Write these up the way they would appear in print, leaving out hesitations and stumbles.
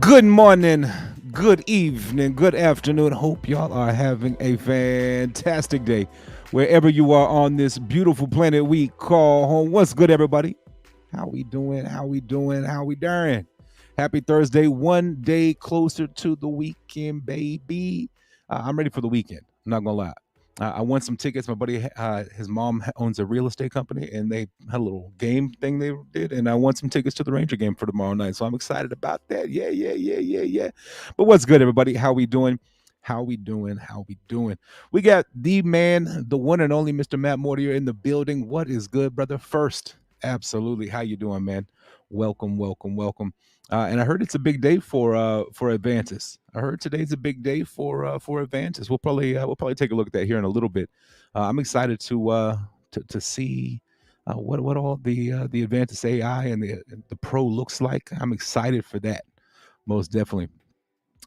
Good morning, good evening, good afternoon. Hope y'all are having a fantastic day wherever you are on this beautiful planet we call home. What's good, everybody? How we doing? How we doing? How we doing? Happy Thursday, one day closer to the weekend, baby. I'm ready for the weekend. I'm not gonna lie. I won some tickets. My buddy, his mom owns a real estate company, and they had a little game thing they did, and I won some tickets to the Ranger game for tomorrow night. So I'm excited about that. Yeah, yeah, yeah, yeah, yeah. But what's good, everybody? How we doing? How we doing? How we doing? We got the man, the one and only Mr. Matt Mortier in the building. What is good, brother? First, absolutely. How you doing, man? Welcome, welcome, welcome. And I heard it's a big day for Advances. I heard today's a big day for Advances. We'll probably take a look at that here in a little bit. I'm excited to see what all the Advances AI and the Pro looks like. I'm excited for that, most definitely.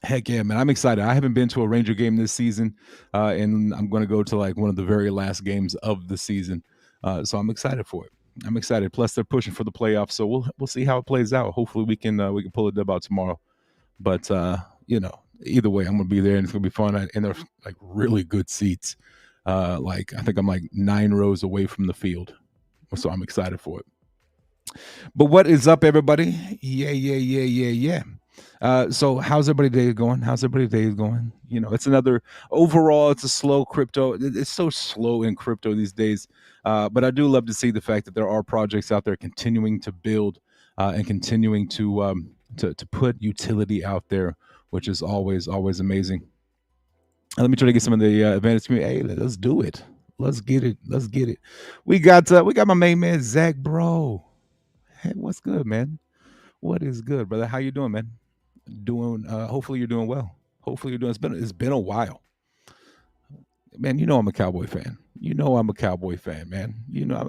Heck yeah, man! I'm excited. I haven't been to a Ranger game this season, and I'm going to go to like one of the very last games of the season. So I'm excited for it. I'm excited. Plus, they're pushing for the playoffs, so we'll see how it plays out. Hopefully, we can pull a dub out tomorrow. But either way, I'm going to be there, and it's going to be fun. And they're like really good seats. Like I think I'm like 9 rows away from the field, so I'm excited for it. But what is up, everybody? Yeah, yeah, yeah, yeah, yeah. So how's everybody day going? How's everybody day going? It's another overall. It's a slow crypto. It's so slow in crypto these days. But I do love to see the fact that there are projects out there continuing to build and continuing to put utility out there, which is always amazing. Let me try to get some of the advantage community. Hey, let's do it. Let's get it. Let's get it. We got my main man Zach, bro. Hey, what's good, man? What is good, brother? How you doing, man? Doing. Hopefully you're doing well. Hopefully you're doing. It's been a while, man. I'm a Cowboy fan. I'm a Cowboy fan, man.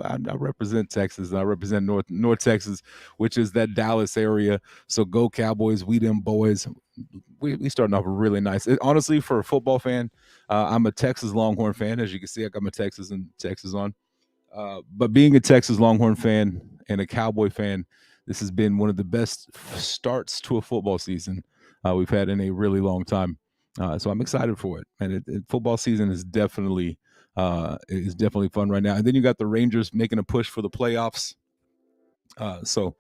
I represent Texas. And I represent North Texas, which is that Dallas area. So go Cowboys. We them boys. We starting off really nice. Honestly, for a football fan, I'm a Texas Longhorn fan. As you can see, I got my Texas on. But being a Texas Longhorn fan and a Cowboy fan, this has been one of the best starts to a football season we've had in a really long time. So I'm excited for it. And football season is definitely fun right now. And then you got the Rangers making a push for the playoffs. So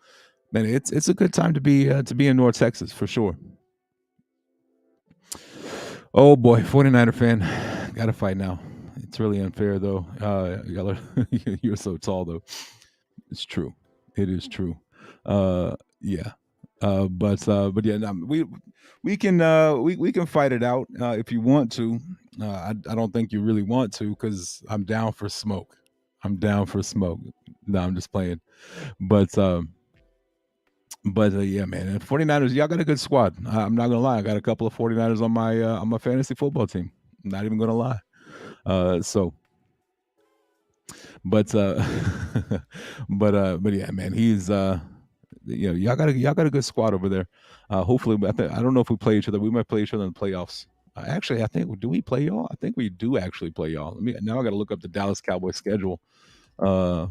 man, it's a good time to be in North Texas for sure. Oh boy, 49er fan, got to fight now. It's really unfair though. Y'all are, you're so tall though. It's true. It is true. Yeah. But yeah, no, we can fight it out if you want to. I don't think you really want to because I'm down for smoke. I'm down for smoke. No, I'm just playing. But yeah, man, and 49ers, y'all got a good squad. I'm not gonna lie, I got a couple of 49ers on my fantasy football team. Not even gonna lie. So but but yeah, man, he's y'all got a good squad over there. Hopefully, I don't know if we play each other. We might play each other in the playoffs. Actually, I think do we play y'all? I think we do actually play y'all. Now I got to look up the Dallas Cowboys schedule. Uh,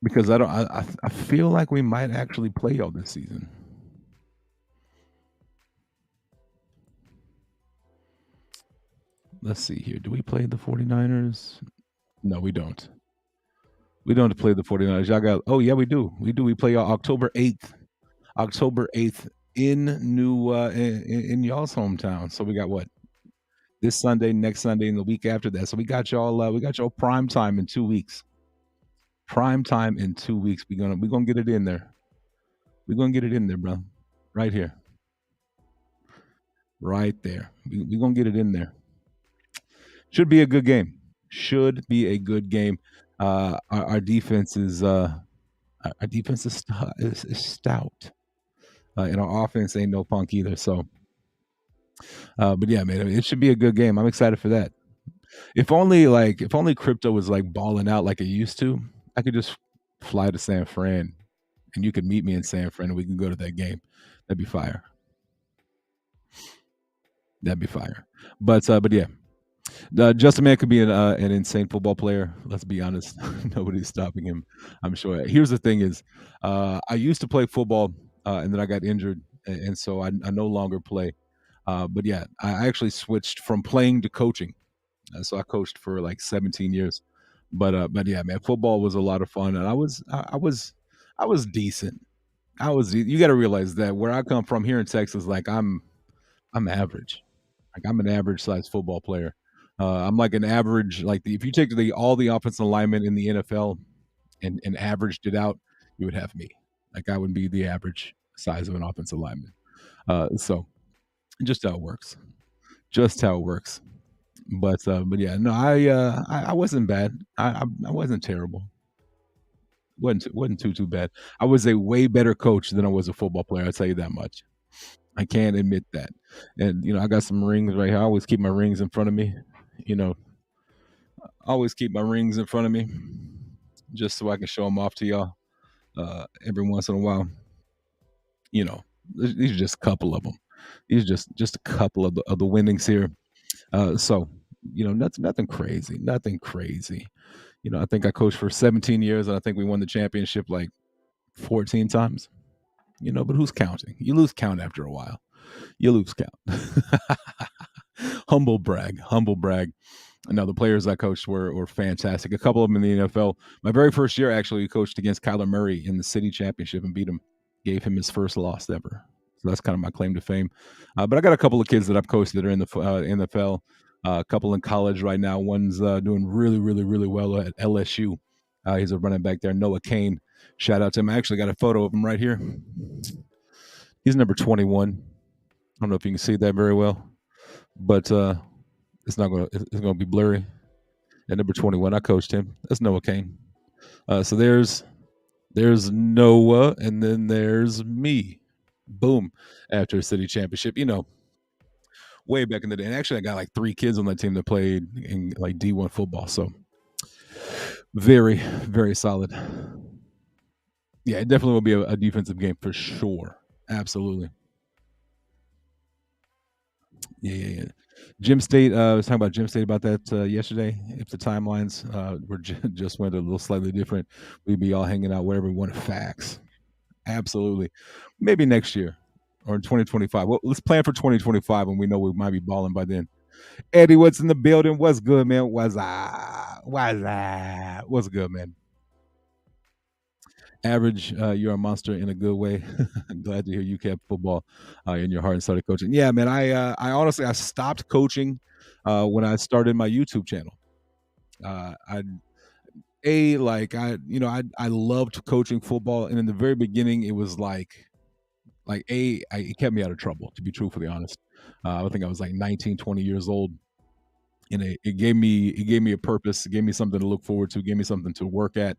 because I feel like we might actually play y'all this season. Let's see here. Do we play the 49ers? No, we don't. We don't play the 49ers. Y'all got Oh yeah, we do. We do. We play y'all October 8th. October 8th in in y'all's hometown. So we got what? This Sunday, next Sunday, and the week after that. So we got y'all prime time in 2 weeks. Prime time in 2 weeks. We're gonna get it in there. We're gonna get it in there, bro. Right here. Right there. We're gonna get it in there. Should be a good game. Should be a good game. Our defense is our defense is stout. And our offense ain't no punk either. So but yeah, man, I mean, it should be a good game. I'm excited for that. If only crypto was like balling out like it used to, I could just fly to San Fran and you could meet me in San Fran and we can go to that game. That'd be fire. That'd be fire. But yeah. Just a man could be an insane football player. Let's be honest. Nobody's stopping him. I'm sure. Here's the thing: is I used to play football, and then I got injured, and so I no longer play. But yeah, I actually switched from playing to coaching. So I coached for like 17 years. But yeah, man, football was a lot of fun, and I was decent. I was. You got to realize that where I come from here in Texas, like I'm average. Like I'm an average size football player. I'm like an average. Like if you take all the offensive linemen in the NFL and averaged it out, you would have me. Like I would be the average size of an offensive lineman. So just how it works. Just how it works. But yeah, no, I wasn't bad. I wasn't terrible. Wasn't too bad. I was a way better coach than I was a football player. I'll tell you that much. I can't admit that. And I got some rings right here. I always keep my rings in front of me. You know, I always keep my rings in front of me just so I can show them off to y'all every once in a while. You know, these are just a couple of them. These are just a couple of the winnings here. So nothing crazy, nothing crazy. I think I coached for 17 years, and I think we won the championship like 14 times. But who's counting? You lose count after a while. You lose count. Humble brag, humble brag. No, the players I coached were fantastic. A couple of them in the NFL. My very first year, actually, we coached against Kyler Murray in the city championship and beat him. Gave him his first loss ever. So that's kind of my claim to fame. But I got a couple of kids that I've coached that are in the NFL. A couple in college right now. One's doing really, really, really well at LSU. He's a running back there, Noah Kane. Shout out to him. I actually got a photo of him right here. He's number 21. I don't know if you can see that very well, but it's gonna be blurry. At number 21, I coached him. That's Noah Kane. So there's Noah, and then there's me. Boom! After a city championship, way back in the day. And actually, I got like three kids on that team that played in like D1 football. So very, very solid. Yeah, it definitely will be a defensive game for sure. Absolutely. Yeah. Jim State. I was talking about Jim State about that yesterday. If the timelines were just went a little slightly different, we'd be all hanging out wherever we wanted. Facts. Absolutely. Maybe next year or in 2025. Well, let's plan for 2025 when we know we might be balling by then. Eddie, what's in the building? What's good, man? What's good, man? Average, you're a monster in a good way. Glad to hear you kept football in your heart and started coaching. Yeah, man. I honestly I stopped coaching when I started my YouTube channel. I like I loved coaching football, and in the very beginning, it was it kept me out of trouble. To be truthfully honest, I think I was like 19, 20 years old, and it gave me a purpose. It gave me something to look forward to. It gave me something to work at,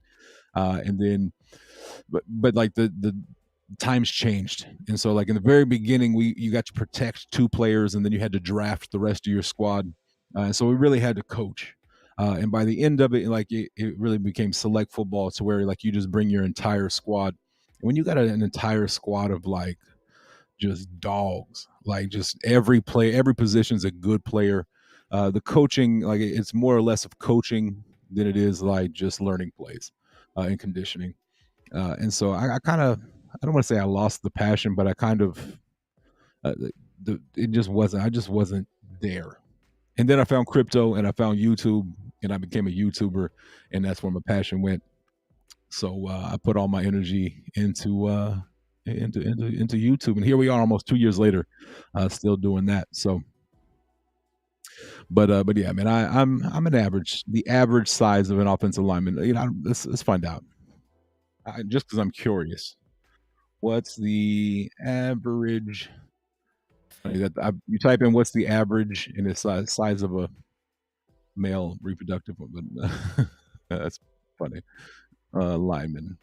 and then but like the times changed, and so like in the very beginning you got to protect two players, and then you had to draft the rest of your squad, and so we really had to coach, and by the end of it, like it really became select football to where like you just bring your entire squad. And when you got an entire squad of like just dogs, like just every position's a good player. The coaching, like it's more or less of coaching than it is like just learning plays and conditioning. And so I kind of, I don't want to say I lost the passion, but I kind of, uh, it just wasn't, I just wasn't there. And then I found crypto and I found YouTube and I became a YouTuber, and that's where my passion went. So I put all my energy into YouTube, and here we are almost 2 years later, still doing that. So, but yeah, man, I'm the average size of an offensive lineman. Let's find out. Just because I'm curious. What's the average? You type in what's the average and it's size of a male reproductive, but that's funny. Lineman.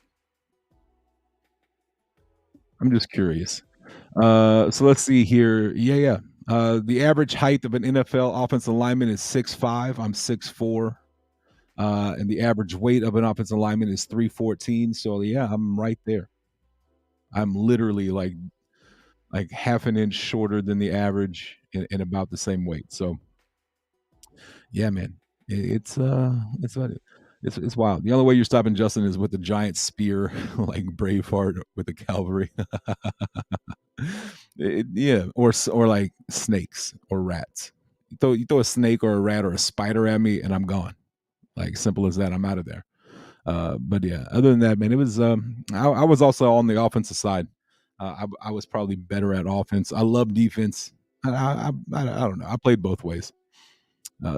I'm just curious. So let's see here. Yeah. The average height of an NFL offensive lineman is 6'5". I'm 6'4". And the average weight of an offensive lineman is 314. So yeah, I'm right there. I'm literally like half an inch shorter than the average and about the same weight. So Yeah, man. It's what it's wild. The only way you're stopping Justin is with the giant spear, like Braveheart with the cavalry. Yeah, or like snakes or rats. You throw a snake or a rat or a spider at me, and I'm gone. Like simple as that. I'm out of there. But yeah, other than that, man, it was. I was also on the offensive side. I was probably better at offense. I love defense. I don't know. I played both ways.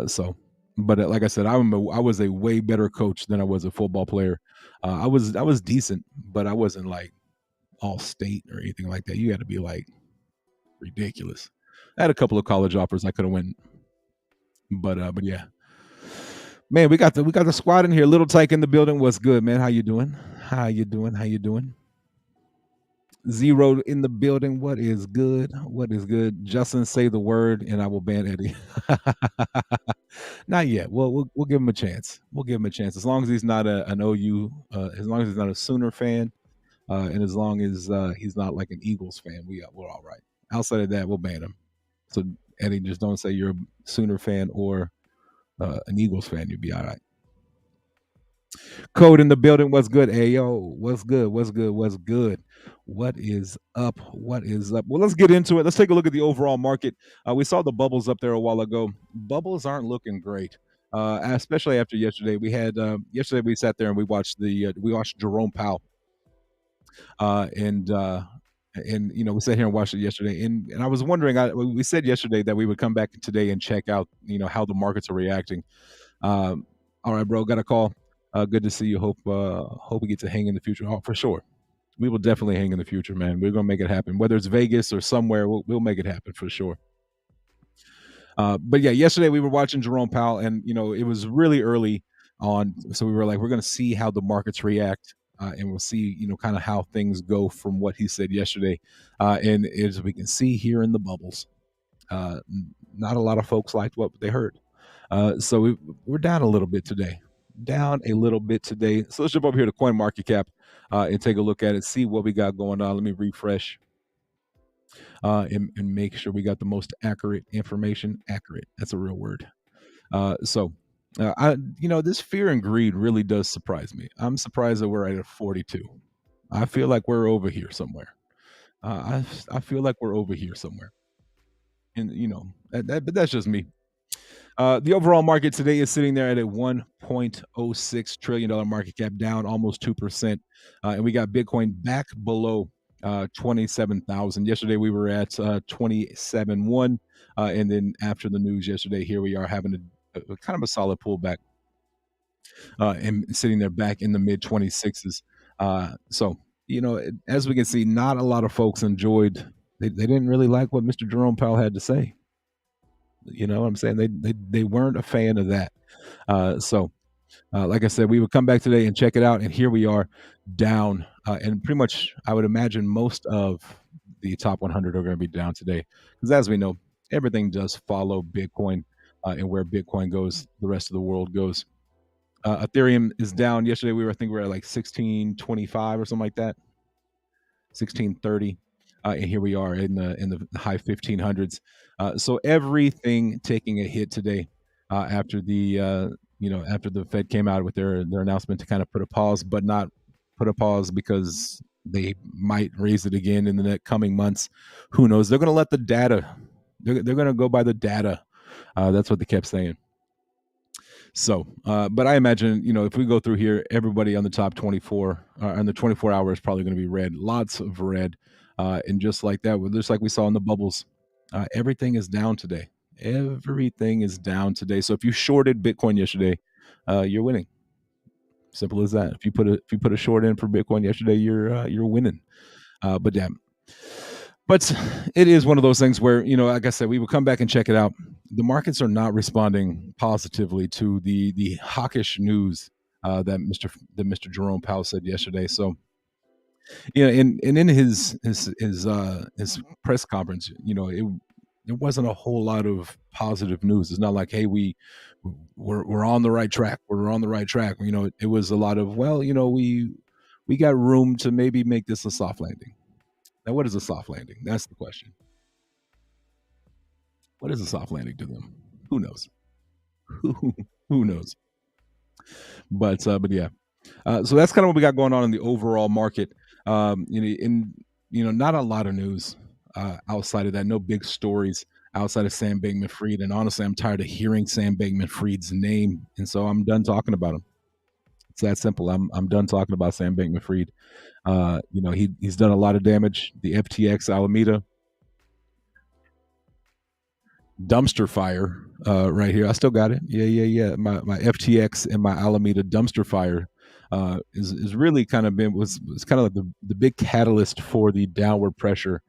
So, but like I said, I was a way better coach than I was a football player. I was decent, but I wasn't like all state or anything like that. You got to be like ridiculous. I had a couple of college offers I could have went, but yeah, man, we got the squad in here. Little Tyke in the building. What's good, man? How you doing? How you doing? How you doing? Zero in the building. What is good? What is good? Justin, say the word, and I will ban Eddie. Not yet. We'll give him a chance. We'll give him a chance as long as he's not an OU. As long as he's not a Sooner fan, and as long as he's not like an Eagles fan, we're all right. Outside of that, we'll ban him. So Eddie, just don't say you're a Sooner fan or an Eagles fan. You'll be all right. Code in the building. What's good? Hey yo, what's good? What's good? What's good? What is up? What is up? Well, let's get into it. Let's take a look at the overall market. We saw the bubbles up there a while ago. Bubbles aren't looking great, especially after yesterday. We had yesterday we sat there and we watched Jerome Powell, and we sat here and watched it yesterday. And I was wondering. We said yesterday that we would come back today and check out how the markets are reacting. All right, bro. Got a call. Good to see you. Hope we get to hang in the future. Oh, for sure. We will definitely hang in the future, man. We're gonna make it happen. Whether it's Vegas or somewhere, we'll make it happen for sure. But yeah, yesterday we were watching Jerome Powell, and it was really early on, so we were like, we're gonna see how the markets react, and we'll see, kind of how things go from what he said yesterday. And as we can see here in the bubbles, not a lot of folks liked what they heard. We're down a little bit today. Down a little bit today. So let's jump over here to Coin Market Cap and take a look at it, see what we got going on. Let me refresh and make sure we got the most accurate information. Accurate. That's a real word. This fear and greed really does surprise me. I'm surprised that we're at 42. I feel like we're over here somewhere. I feel like we're over here somewhere. And but that's just me. The overall market today is sitting there at a $1.06 trillion market cap, down almost 2%. And we got Bitcoin back below 27,000. Yesterday we were at 27.1. And then after the news yesterday, here we are having a kind of a solid pullback and sitting there back in the mid 26s. As we can see, not a lot of folks enjoyed, they didn't really like what Mr. Jerome Powell had to say. You know what I'm saying? They weren't a fan of that. Like I said, we would come back today and check it out, and here we are down. And pretty much, I would imagine most of the top 100 are going to be down today, because as we know, everything does follow Bitcoin, and where Bitcoin goes, the rest of the world goes. Ethereum is down. Yesterday, I think we were at like 1625 or something like that, 1630. And here we are in the high 1500s. So everything taking a hit today after after the Fed came out with their announcement to kind of put a pause, but not put a pause because they might raise it again in the next coming months. Who knows? They're going to let the data. They're going to go by the data. That's what they kept saying. So, but I imagine, if we go through here, everybody on the top 24, on the 24 hours is probably going to be red. Lots of red. And just like that, just like we saw in the bubbles, everything is down today. Everything is down today. So if you shorted Bitcoin yesterday, you're winning. Simple as that. If you put a short in for Bitcoin yesterday, you're winning. But damn. But it is one of those things where, like I said, we would come back and check it out. The markets are not responding positively to the hawkish news that Mr. Jerome Powell said yesterday. So, and in his press conference, it wasn't a whole lot of positive news. It's not like, hey, we're on the right track. We're on the right track. It was a lot of, well, we got room to maybe make this a soft landing. Now, what is a soft landing? That's the question. What is a soft landing to them? Who knows? Who who knows? But yeah. So that's kind of what we got going on in the overall market. Not a lot of news outside of that. No big stories outside of Sam Bankman-Fried. And honestly, I'm tired of hearing Sam Bankman-Fried's name, and so I'm done talking about him. It's that simple. I'm done talking about Sam Bankman-Fried. He's done a lot of damage. The FTX Alameda dumpster fire right here. I still got it. Yeah, yeah, yeah. My FTX and my Alameda dumpster fire is really kind of been was kind of like the big catalyst for the downward pressure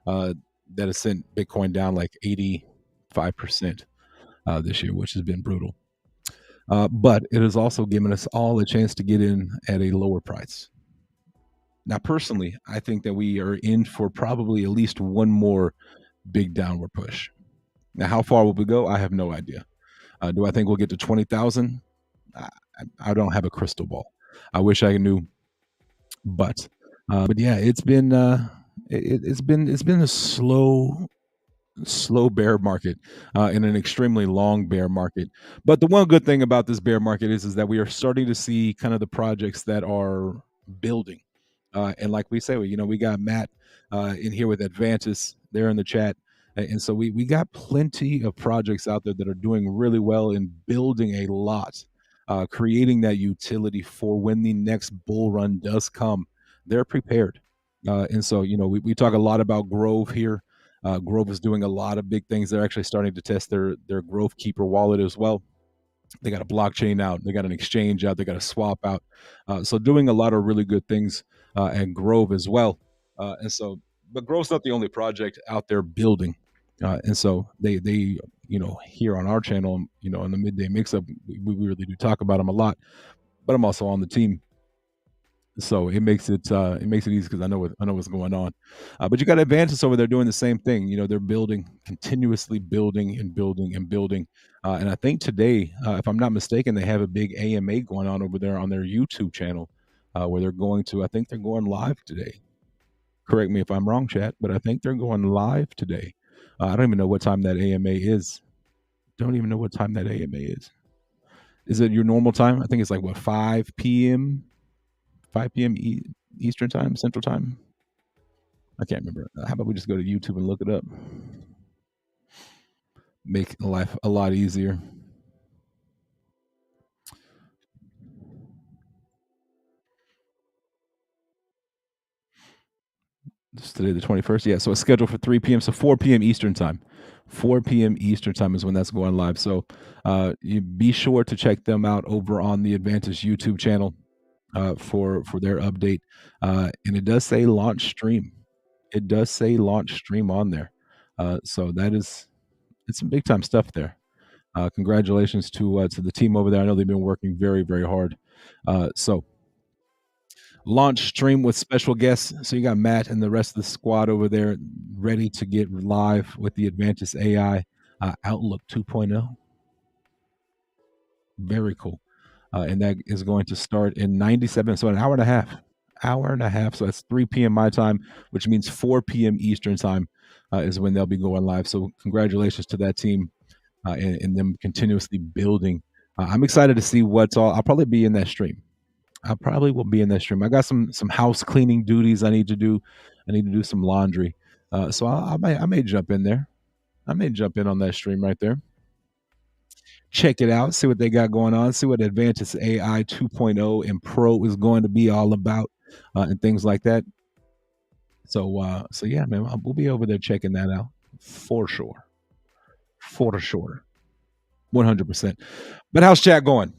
uh, that has sent Bitcoin down like 85% this year, which has been brutal. But it has also given us all a chance to get in at a lower price. Now, personally, I think that we are in for probably at least one more big downward push. Now, how far will we go? I have no idea. Do I think we'll get to 20,000? I, I don't have a crystal ball. I wish I knew, but yeah, it's been a slow bear market and an extremely long bear market. But the one good thing about this bear market is that we are starting to see kind of the projects that are building. And like we say, we got Matt in here with Advantis there in the chat. And so we got plenty of projects out there that are doing really well in building a lot, creating that utility for when the next bull run does come. They're prepared. And so, we talk a lot about Grove here. Grove is doing a lot of big things. They're actually starting to test their Grove Keeper wallet as well. They got a blockchain out. They got an exchange out. They got a swap out. So doing a lot of really good things at Grove as well. But Grove's not the only project out there building. And so they here on our channel, in the midday mix-up, we really do talk about them a lot. But I'm also on the team, so it makes it easy because I know what's going on. But you got Advances over there doing the same thing. They're building, continuously building and building and building. And I think today, if I'm not mistaken, they have a big AMA going on over there on their YouTube channel, where they're going to. I think they're going live today. Correct me if I'm wrong, chat, but I think they're going live today. I don't even know what time that AMA is. Don't even know what time that AMA is. Is it your normal time? I think it's like what 5 p.m. 5 p.m. Eastern time, Central time. I can't remember. How about we just go to YouTube and look it up? Make life a lot easier. It's today the 21st. Yeah, so it's scheduled for 3 p.m. So 4 p.m. Eastern time. 4 p.m. Eastern time is when that's going live. So you be sure to check them out over on the Advantage YouTube channel for their update. And it does say launch stream. It does say launch stream on there. So it's some big time stuff there. Congratulations to the team over there. I know they've been working very, very hard. So launch stream with special guests. So you got Matt and the rest of the squad over there ready to get live with the Advantage AI Outlook 2.0. Very cool. And that is going to start in 97, so an hour and a half. Hour and a half. So that's 3 p.m. my time, which means 4 p.m. Eastern time is when they'll be going live. So congratulations to that team and them continuously building. I'm excited to see what's all. I'll probably be in that stream. I probably will be in that stream. I got some house cleaning duties I need to do. I need to do some laundry. So I may jump in there. I may jump in on that stream right there. Check it out. See what they got going on. See what Advantage AI 2.0 and Pro is going to be all about, and things like that. So yeah, man, we'll be over there checking that out for sure, for sure, 100%. But how's chat going?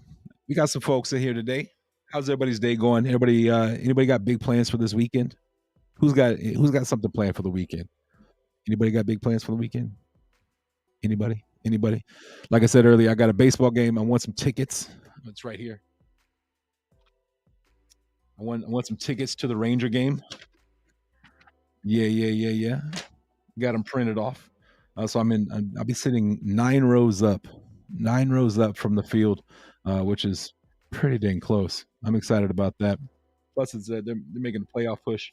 We got some folks in here today. How's everybody's day going? Anybody got big plans for this weekend? Who's got something planned for the weekend? Anybody got big plans for the weekend? Anybody? Anybody? Like I said earlier, I got a baseball game. I want some tickets. It's right here. I want some tickets to the Ranger game. Yeah, yeah, yeah, yeah. Got them printed off. So I'll be sitting 9 rows up from the field, which is pretty dang close. I'm excited about that. Plus, they're making a playoff push.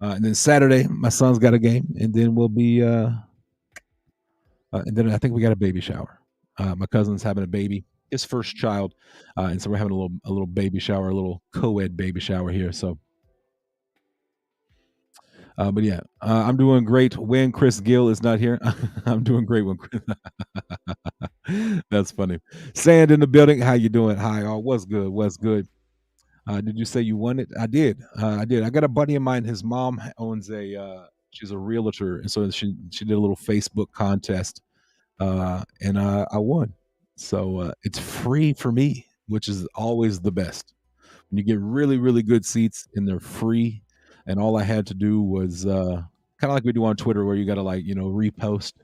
And then Saturday, my son's got a game, and then we'll be. And then I think we got a baby shower. My cousin's having a baby, his first child, and so we're having a little baby shower, a little co-ed baby shower here. So, but yeah, I'm doing great when Chris Gill is not here. I'm doing great when Chris. That's funny. Sand in the building. How you doing? Hi, all. What's good? What's good? Did you say you won it? I did. I did. I got a buddy of mine. His mom owns a. She's a realtor, and so she did a little Facebook contest, and I won. So it's free for me, which is always the best. When you get really really good seats and they're free, and all I had to do was kind of like we do on Twitter, where you got to like repost,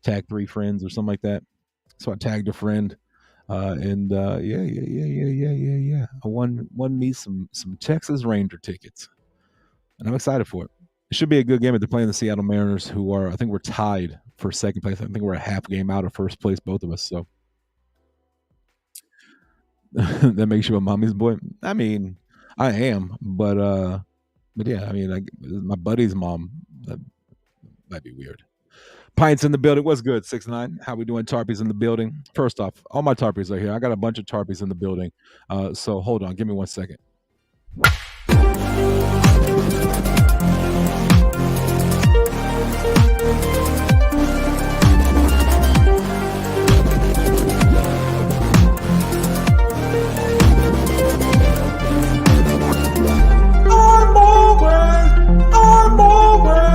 tag 3 friends or something like that. So I tagged a friend, and yeah. I won me some Texas Ranger tickets, and I'm excited for it. It should be a good game. If they're playing the Seattle Mariners, who are I think we're tied for second place. I think we're a half game out of first place, both of us. So that makes you a mommy's boy. I mean, I am, but yeah, I mean, like my buddy's mom. That might be weird. Pints in the building. What's good? 6 9. How we doing? Tarpies in the building. First off, all my Tarpies are here. I got a bunch of Tarpies in the building. So hold on. Give me 1 second. I'm always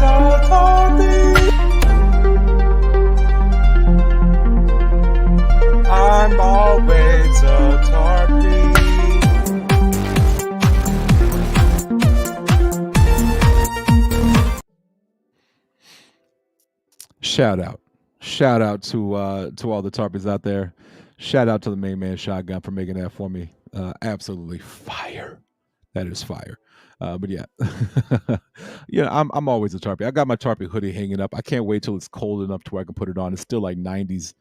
a Tarpie. I'm always a Tarpie. Shout out to all the Tarpies out there. Shout out to the main man Shotgun for making that for me. Absolutely fire. That is fire. But yeah, yeah, I'm always a Tarpie. I got my Tarpie hoodie hanging up. I can't wait till it's cold enough to where I can put it on. It's still like 90s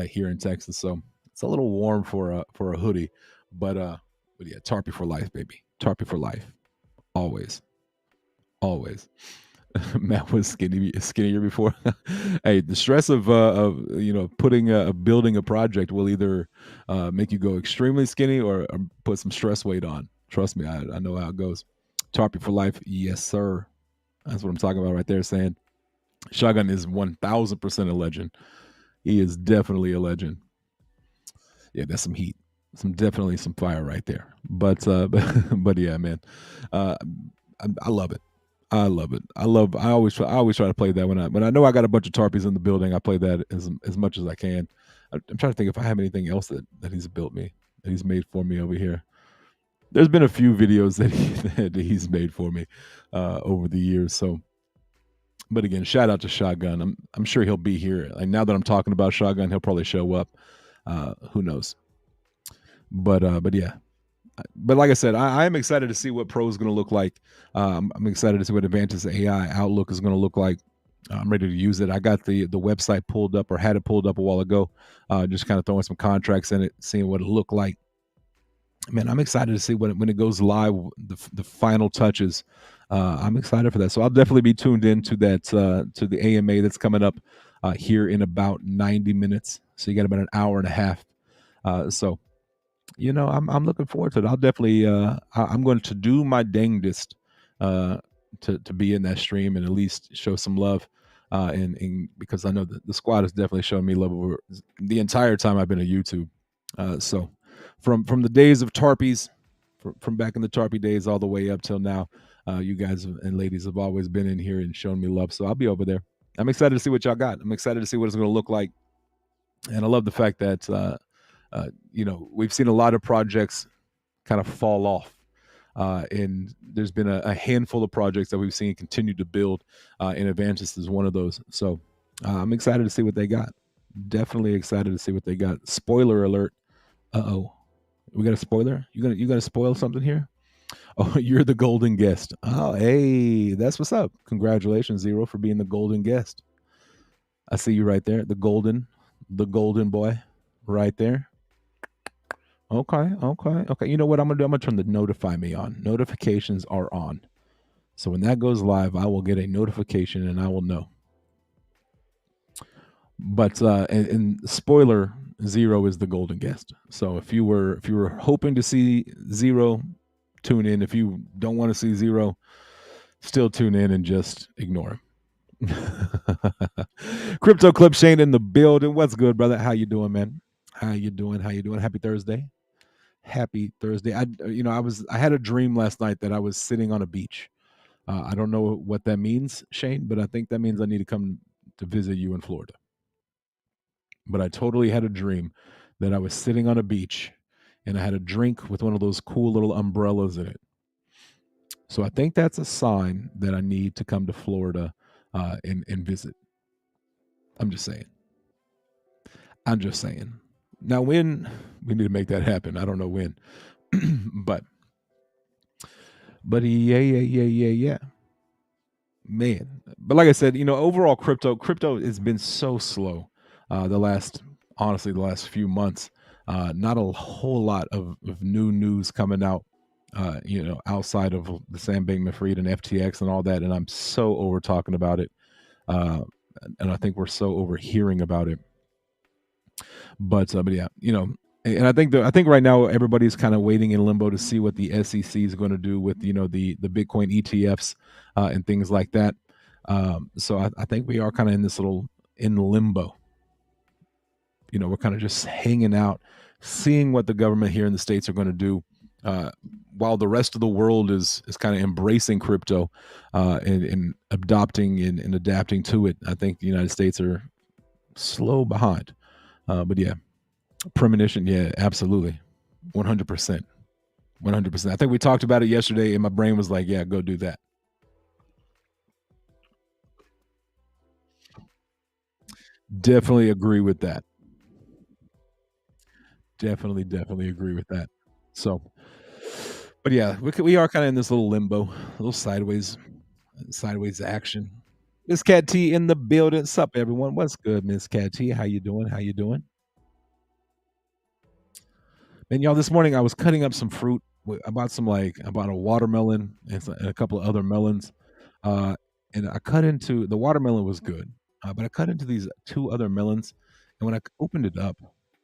here in Texas, so it's a little warm for a hoodie. But yeah, Tarpie for life, baby. Tarpie for life, always, always. Matt was skinnier before. Hey, the stress of putting building a project will either make you go extremely skinny or put some stress weight on. Trust me, I know how it goes. Tarpy for life, yes sir. That's what I'm talking about right there. Saying Shotgun is 1,000% a legend. He is definitely a legend. Yeah, that's some heat. Definitely some fire right there. But yeah, man, uh, I love it. I love it. I always try to play that when I know I got a bunch of Tarpies in the building. I play that as much as I can. I'm trying to think if I have anything else that he's built me, that he's made for me over here. There's been a few videos that he's made for me over the years. So, but again, shout out to Shotgun. I'm sure he'll be here. Like now that I'm talking about Shotgun, he'll probably show up. Who knows? But yeah, but like I said, I am excited to see what Pro is going to look like. I'm excited to see what Advantage AI Outlook is going to look like. I'm ready to use it. I got the website pulled up, or had it pulled up a while ago. Just kind of throwing some contracts in it, seeing what it looked like. Man, I'm excited to see when it goes live, the final touches. I'm excited for that. So I'll definitely be tuned in to that to the AMA that's coming up here in about 90 minutes. So you got about an hour and a half. So I'm looking forward to it. I'll definitely I'm going to do my dangest to be in that stream and at least show some love. And because I know the squad has definitely shown me love over the entire time I've been at YouTube. So from the days of Tarpies, from back in the Tarpie days all the way up till now, you guys and ladies have always been in here and shown me love. So I'll be over there. I'm excited to see what y'all got. I'm excited to see what it's going to look like. And I love the fact that we've seen a lot of projects kind of fall off. And there's been a handful of projects that we've seen continue to build, and Advances is one of those. So I'm excited to see what they got. Definitely excited to see what they got. Spoiler alert. Uh-oh. We got a spoiler? You gonna spoil something here? Oh, you're the golden guest. Oh, hey, that's what's up. Congratulations, Zero, for being the golden guest. I see you right there. The golden boy right there. Okay. You know what I'm gonna do? I'm gonna turn the notify me on. Notifications are on. So when that goes live, I will get a notification and I will know. But and spoiler, zero is the golden guest. So if you were hoping to see zero, tune in. If you don't want to see zero, still tune in and just ignore him. Crypto Clip Shane in the building. What's good, brother? How you doing, man? How you doing? How you doing? Happy Thursday. Happy Thursday. I had a dream last night that I was sitting on a beach. I don't know what that means, Shane, but I think that means I need to come to visit you in Florida. But I totally had a dream that I was sitting on a beach and I had a drink with one of those cool little umbrellas in it. So I think that's a sign that I need to come to Florida and visit. I'm just saying. I'm just saying. Now, when we need to make that happen, I don't know when, but yeah, man. But like I said, overall, crypto has been so slow. The last, honestly, the last few months, not a whole lot of new news coming out. Outside of the Sam Bankman-Fried and FTX and all that, and I'm so over talking about it, uh, and I think we're so over hearing about it. But yeah, and I think right now everybody's kind of waiting in limbo to see what the SEC is going to do with the Bitcoin ETFs and things like that. So I think we are kind of in this little in limbo. We're kind of just hanging out, seeing what the government here in the States are going to do. While the rest of the world is kind of embracing crypto and adopting and adapting to it, I think the United States are slow behind. But yeah, premonition, yeah, absolutely, 100%, 100%. I think we talked about it yesterday, and my brain was like, "Yeah, go do that." Definitely agree with that. Definitely agree with that. So, but yeah, we are kind of in this little limbo, a little sideways action. Miss Cat T in the building. Sup, everyone? What's good, Miss Cat T? How you doing? How you doing? And y'all, this morning I was cutting up some fruit. I bought a watermelon and a couple of other melons, uh, and I cut into the watermelon was good, but I cut into these two other melons, and when I opened it up,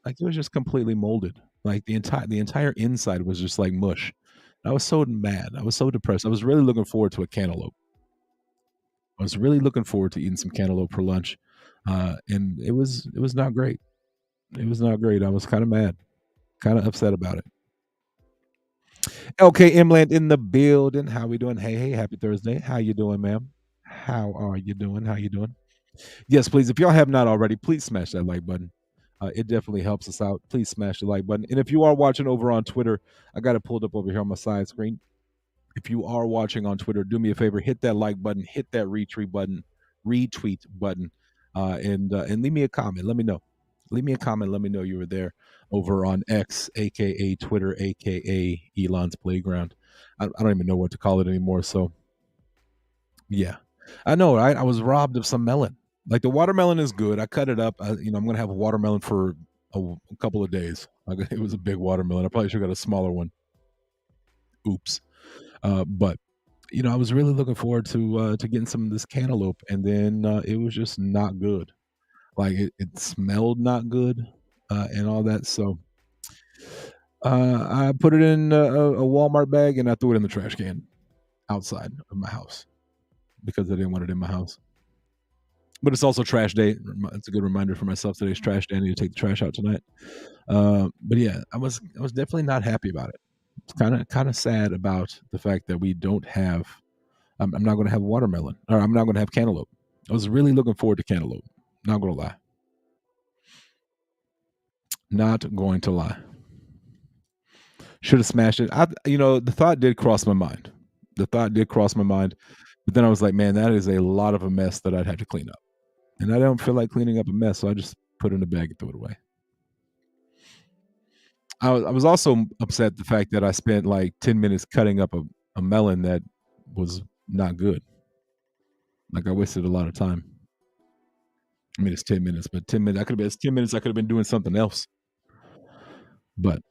like it was just completely molded. Like the entire inside was just like mush. I was so mad. I was so depressed. I was really looking forward to a cantaloupe. I was really looking forward to eating some cantaloupe for lunch, and it was not great. It was not great. I was kind of mad, kind of upset about it. LK Imland in the building. How we doing? Hey, happy Thursday. How you doing, ma'am? How are you doing? How you doing? Yes, please. If y'all have not already, please smash that like button. It definitely helps us out. Please smash the like button. And if you are watching over on Twitter, I got it pulled up over here on my side screen. If you are watching on Twitter, do me a favor, hit that like button, hit that retweet button, and leave me a comment. Let me know. Leave me a comment. Let me know you were there over on X, aka Twitter, aka Elon's playground. I don't even know what to call it anymore. So yeah, I know, right? I was robbed of some melon. Like the watermelon is good. I cut it up. I'm gonna have a watermelon for a couple of days. It was a big watermelon. I probably should have got a smaller one. Oops. But I was really looking forward to getting some of this cantaloupe, and then it was just not good. Like it smelled not good, and all that. So I put it in a Walmart bag and I threw it in the trash can outside of my house because I didn't want it in my house. But it's also trash day. It's a good reminder for myself. Today's trash day. I need to take the trash out tonight. But yeah, I was definitely not happy about it. It's kind of sad about the fact that we don't have. I'm not going to have watermelon, or I'm not going to have cantaloupe. I was really looking forward to cantaloupe. Not going to lie. Not going to lie. Should have smashed it. The thought did cross my mind. The thought did cross my mind, but then I was like, man, that is a lot of a mess that I'd have to clean up, and I don't feel like cleaning up a mess, so I just put it in a bag and threw it away. I was also upset the fact that I spent like 10 minutes cutting up a melon that was not good. Like I wasted a lot of time. I mean, it's 10 minutes, but 10 minutes. I could have been. It's 10 minutes. I could have been doing something else. But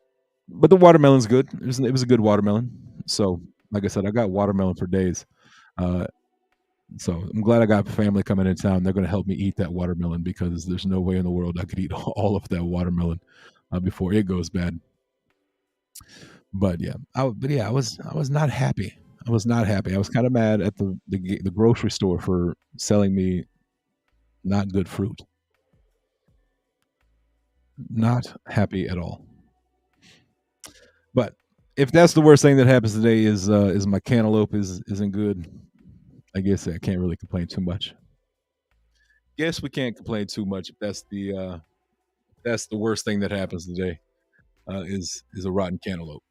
the watermelon's good. It was a good watermelon. So like I said, I got watermelon for days. Uh, So I'm glad I got family coming in town. They're going to help me eat that watermelon because there's no way in the world I could eat all of that watermelon before it goes bad. But yeah, I was not happy. I was not happy. I was kind of mad at the grocery store for selling me not good fruit. Not happy at all. But if that's the worst thing that happens today is my cantaloupe isn't good, I guess I can't really complain too much. Guess we can't complain too much if that's the worst thing that happens today is a rotten cantaloupe.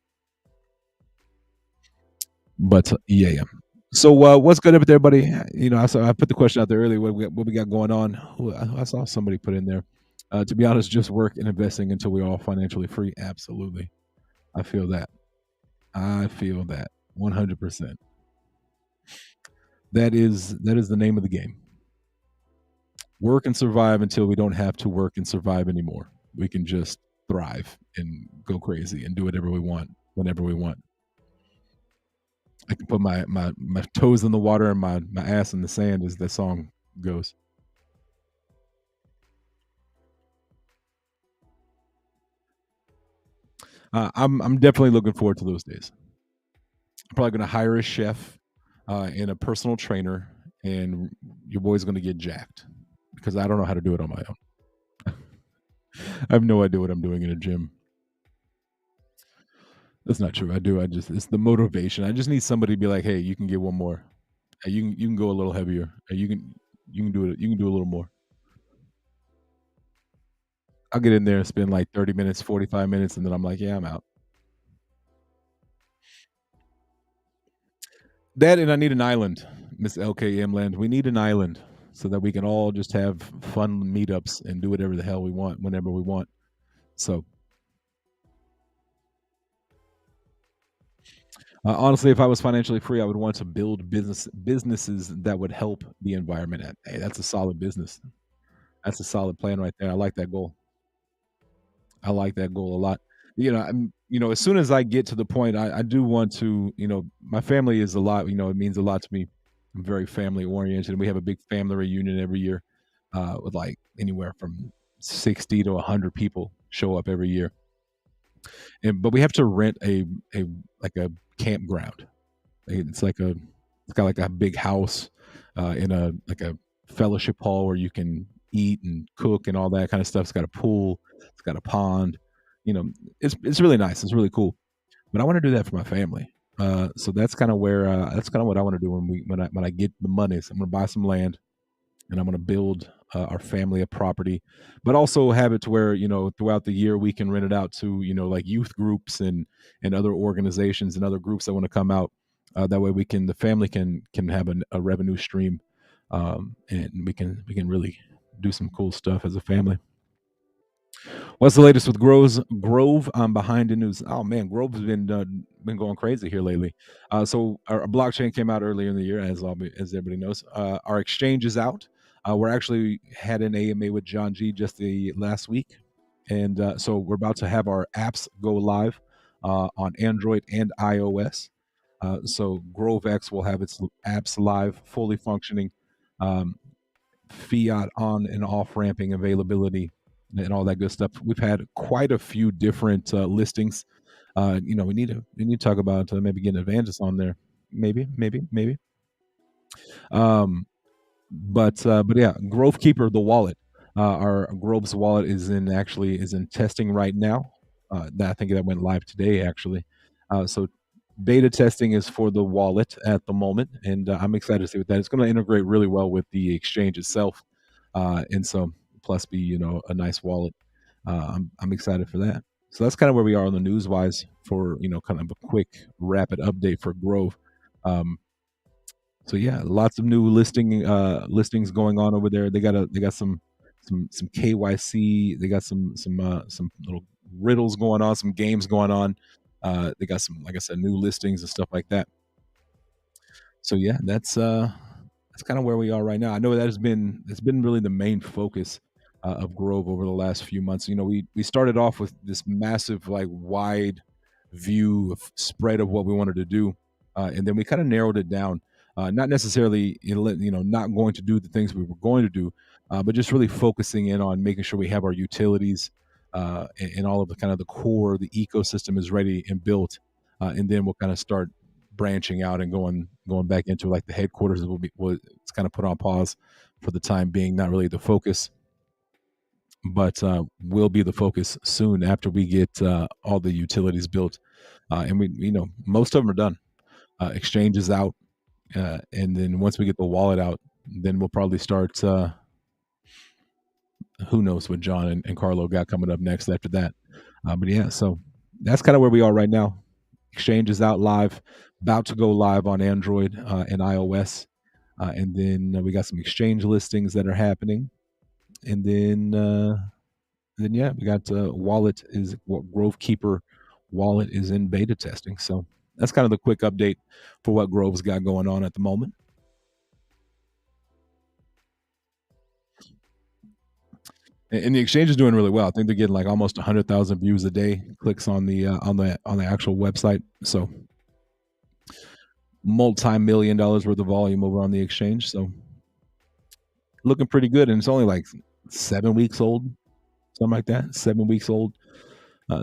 But yeah, yeah. So what's good up with everybody? I put the question out there earlier. What we got going on? I saw somebody put in there. To be honest, just work and investing until we're all financially free. Absolutely, I feel that. I feel that 100%. That is the name of the game. Work and survive until we don't have to work and survive anymore. We can just thrive and go crazy and do whatever we want whenever we want. I can put my toes in the water and my ass in the sand, as the song goes. I'm definitely looking forward to those days. I'm probably going to hire a chef and a personal trainer, and your boy's going to get jacked because I don't know how to do it on my own. I have no idea what I'm doing in a gym. That's not true. I do. It's the motivation. I just need somebody to be like, "Hey, you can get one more. Hey, you can go a little heavier. Hey, you can do it. You can do a little more." I'll get in there and spend like 30 minutes, 45 minutes, and then I'm like, "Yeah, I'm out." That and I need an island, Miss LKM Land. We need an island so that we can all just have fun meetups and do whatever the hell we want whenever we want. So honestly, if I was financially free, I would want to build businesses that would help the environment. Hey, that's a solid business. That's a solid plan right there. I like that goal. I like that goal a lot. As soon as I get to the point, I do want to. My family is a lot. It means a lot to me. I'm very family oriented, and we have a big family reunion every year, with like anywhere from 60 to 100 people show up every year. But we have to rent a like a campground. It's got like a big house in a like a fellowship hall where you can eat and cook and all that kind of stuff. It's got a pool, it's got a pond. You know, it's really nice. It's really cool. But I want to do that for my family. So that's kind of what I want to do when I get the money. So I'm gonna buy some land and I'm going to build our family a property, but also have it to where throughout the year we can rent it out to like youth groups and other organizations and other groups that want to come out. That way the family can have a revenue stream, and we can really do some cool stuff as a family. What's the latest with Grove? I'm behind the news. Oh man, Grove's been going crazy here lately. So our blockchain came out earlier in the year, as everybody knows. Our exchange is out. We're actually had an AMA with John G just the last week, and so we're about to have our apps go live on Android and iOS. So Grove X will have its apps live, fully functioning. Um, Fiat on and off ramping availability and all that good stuff. We've had quite a few different listings. We need to talk about maybe getting Advantage on there. Maybe. Um, but yeah, Grove Keeper, the wallet. Our Grove's wallet is in testing right now. I think that went live today actually. So beta testing is for the wallet at the moment, and I'm excited to see what that. It's going to integrate really well with the exchange itself, and so plus be a nice wallet. I'm excited for that. So that's kind of where we are on the news wise for kind of a quick rapid update for Grove. Um, so yeah, lots of new listings going on over there. They got some KYC. They got some little riddles going on, some games going on. They got some, like I said, new listings and stuff like that. So yeah, that's kind of where we are right now. I know it's been really the main focus of Grove over the last few months. We started off with this massive like wide view of spread of what we wanted to do, and then we kind of narrowed it down. not necessarily not going to do the things we were going to do, but just really focusing in on making sure we have our utilities and all of the kind of the core, the ecosystem is ready and built, and then we'll kind of start branching out and going back into like the headquarters it's kind of put on pause for the time being, not really the focus, but will be the focus soon after we get all the utilities built, and we most of them are done. Exchange is out, and then once we get the wallet out, then we'll probably start. Who knows what John and Carlo got coming up next after that? But yeah, so that's kind of where we are right now. Exchange is out live, about to go live on Android and iOS, and then we got some exchange listings that are happening, and then yeah, we got Grove Keeper wallet is in beta testing. So that's kind of the quick update for what Grove's got going on at the moment. And the exchange is doing really well. I think they're getting like almost 100,000 views a day, clicks on the actual website. So multi-million dollars worth of volume over on the exchange. So looking pretty good, and it's only like 7 weeks old, something like that. 7 weeks old.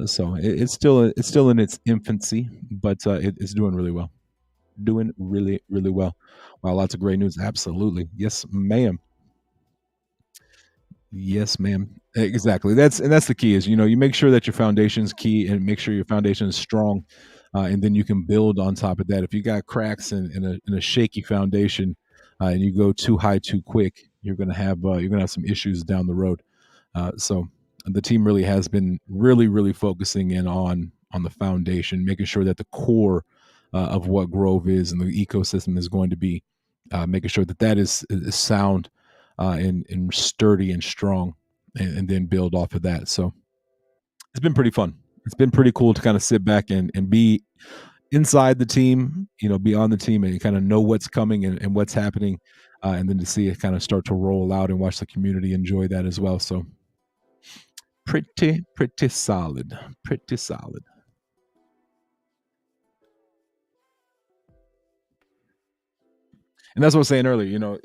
So it's still in its infancy, but it's doing really well. Doing really really well. Wow, lots of great news. Absolutely, yes, ma'am. Yes, ma'am. Exactly. That's the key is you make sure that your foundation's key and make sure your foundation is strong, and then you can build on top of that. If you got cracks in a shaky foundation, and you go too high too quick, you're gonna have some issues down the road. So the team really has been really really focusing in on the foundation, making sure that the core of what Grove is and the ecosystem is going to be, making sure that is sound and sturdy and strong, and then build off of that. So it's been pretty fun. It's been pretty cool to kind of sit back and be inside the team, be on the team and kind of know what's coming and what's happening, and then to see it kind of start to roll out and watch the community enjoy that as well. So pretty solid, pretty solid. And that's what I was saying earlier.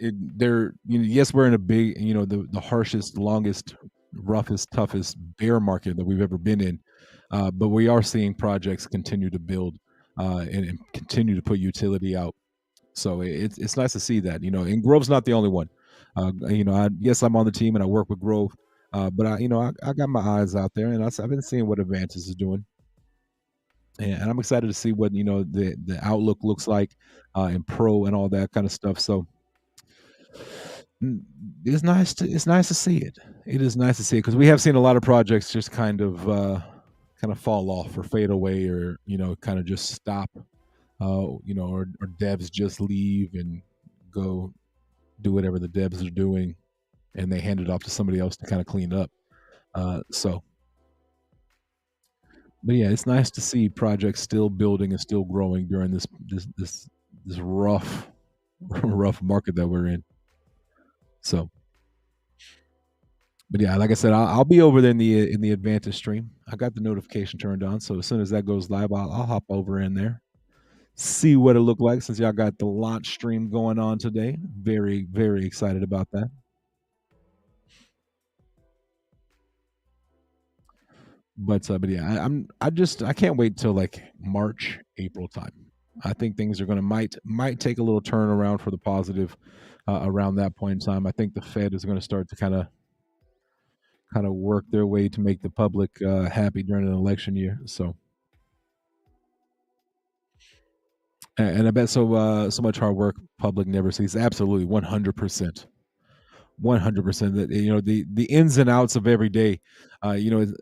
Yes, we're in a big, the harshest, longest, roughest, toughest bear market that we've ever been in. But we are seeing projects continue to build, and continue to put utility out. So it's nice to see that. And Grove's not the only one. Yes, I'm on the team and I work with Grove, but I got my eyes out there, and I've been seeing what Advances is doing, and I'm excited to see what the outlook looks like, and pro and all that kind of stuff. So mm, it's nice to see it. It is nice to see it because we have seen a lot of projects just kind of fall off or fade away, or kind of just stop, or devs just leave and go do whatever the devs are doing, and they hand it off to somebody else to kind of clean up. So, but yeah, it's nice to see projects still building and still growing during this rough rough market that we're in. So, but yeah, like I said, I'll be over there in the Advantage stream. I got the notification turned on, so as soon as that goes live, I'll hop over in there, see what it looked like since y'all got the launch stream going on today. Very very excited about that. But yeah, I can't wait till like March April time. I think things are gonna might take a little turnaround for the positive, around that point in time. I think the Fed is going to start to kind of work their way to make the public happy during an election year. So, and I bet so much hard work public never sees. Absolutely, 100%. 100%. That the ins and outs of every day, a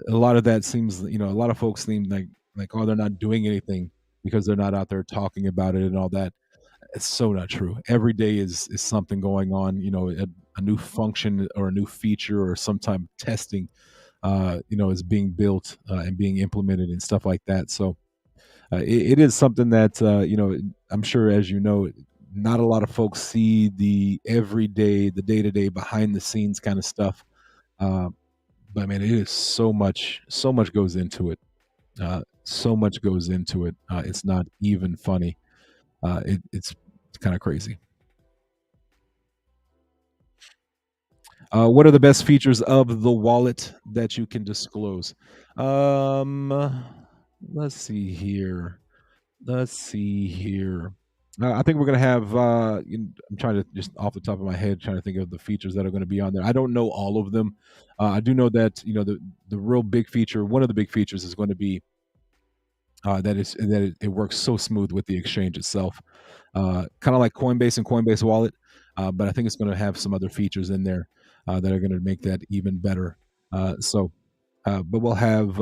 lot of that seems, a lot of folks seem like, oh, they're not doing anything because they're not out there talking about it and all that. It's so not true. Every day is something going on. A new function or a new feature or some type of testing, is being built, and being implemented and stuff like that. So it is something that, I'm sure, as you know, not a lot of folks see the everyday, the day to day, behind the scenes kind of stuff. Uh, but man, it is so much goes into it. So much goes into it. It's not even funny. It's It's kind of crazy. What are the best features of the wallet that you can disclose? Um, let's see here. Let's see here. I think we're gonna have. I'm trying to just off the top of my head, trying to think of the features that are going to be on there. I don't know all of them. I do know that the real big feature, one of the big features, is going to be that it works so smooth with the exchange itself, kind of like Coinbase and Coinbase Wallet. But I think it's going to have some other features in there that are going to make that even better. But we'll have